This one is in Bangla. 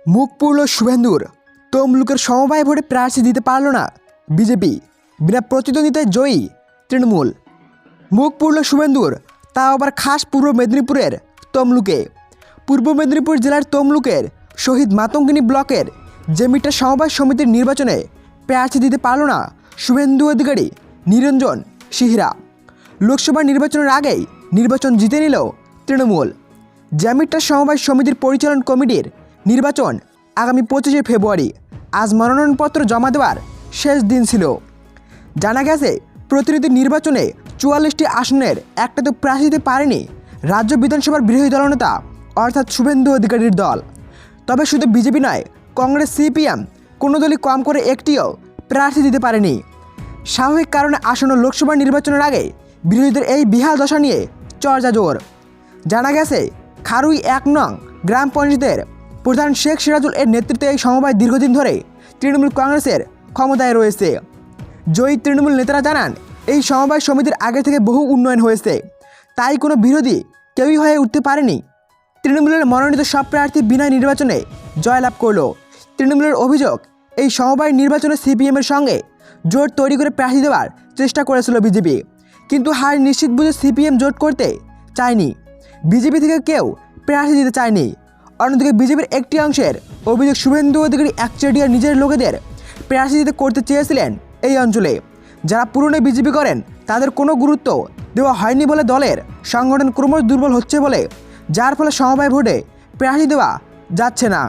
মুখ পুরল শুভেন্দুর। তমলুকের সমবায় ভোটে প্রার্থী দিতে পারল না বিজেপি, বিনা প্রতিদ্বন্দ্বিতায় জয়ী তৃণমূল। মুখ পুরল শুভেন্দুর, তাও আবার খাস পূর্ব মেদিনীপুরের তমলুকে। পূর্ব মেদিনীপুর জেলার তমলুকের শহীদ মাতঙ্গিনী ব্লকের জেমিটা সমবায় সমিতির নির্বাচনে প্রার্থী দিতে পারল না শুভেন্দু অধিকারী, নিরঞ্জন সিহরা। লোকসভা নির্বাচনের আগেই নির্বাচন জিতে নিল তৃণমূল। জ্যামিটা সমবায় সমিতির পরিচালন কমিটির নির্বাচন আগামী 25শে ফেব্রুয়ারি। আজ মনোনয়নপত্র জমা দেওয়ার শেষ দিন ছিল। জানা গেছে, প্রতিনিধি নির্বাচনে 44টি আসনের একটাতেও প্রার্থী দিতে পারেনি রাজ্য বিধানসভার বিরোধী দলনেতা অর্থাৎ শুভেন্দু অধিকারীর দল। তবে শুধু বিজেপি নয়, কংগ্রেস, সিপিএম কোনো দলই কম করে একটিও প্রার্থী দিতে পারেনি। স্বাভাবিক কারণে আসন্ন লোকসভা নির্বাচনের আগে বিরোধীদের এই বিহাল দশা নিয়ে চর্চা জোর। জানা গেছে, খারুই 1 নং গ্রাম পঞ্চায়েতের প্রধান শেখ সিরাজুল এর নেতৃত্বে এই সমবায় দীর্ঘদিন ধরে তৃণমূল কংগ্রেসের ক্ষমতায় রয়েছে। জয়ী তৃণমূল নেতারা জানান, এই সমবায় সমিতির আগে থেকে বহু উন্নয়ন হয়েছে, তাই কোনো বিরোধী কেউই হয়ে উঠতে পারেনি। তৃণমূলের মনোনীত সব প্রার্থী বিনা নির্বাচনে জয়লাভ করল। তৃণমূলের অভিযোগ, এই সমবায় নির্বাচনে সিপিএমের সঙ্গে জোট তৈরি করে প্রার্থী দেওয়ার চেষ্টা করেছিল বিজেপি, কিন্তু হার নিশ্চিত বুঝে সিপিএম জোট করতে চায়নি। বিজেপি থেকে কেউ প্রার্থী দিতে চায়নি। অন্যদিকে বিজেপির একটি অংশের অভিযোগ, শুভেন্দু অধিকারী একচেটিয়া নিজের লোকেদের প্রার্থী দিতে করতে চেয়েছিলেন এই অঞ্চলে। যারা পুরনো বিজেপি করেন তাদের কোনো গুরুত্ব দেওয়া হয়নি বলে দলের সংগঠন ক্রমশ দুর্বল হচ্ছে বলে, যার ফলে সমবায় ভোটে প্রার্থী দেওয়া যাচ্ছে না।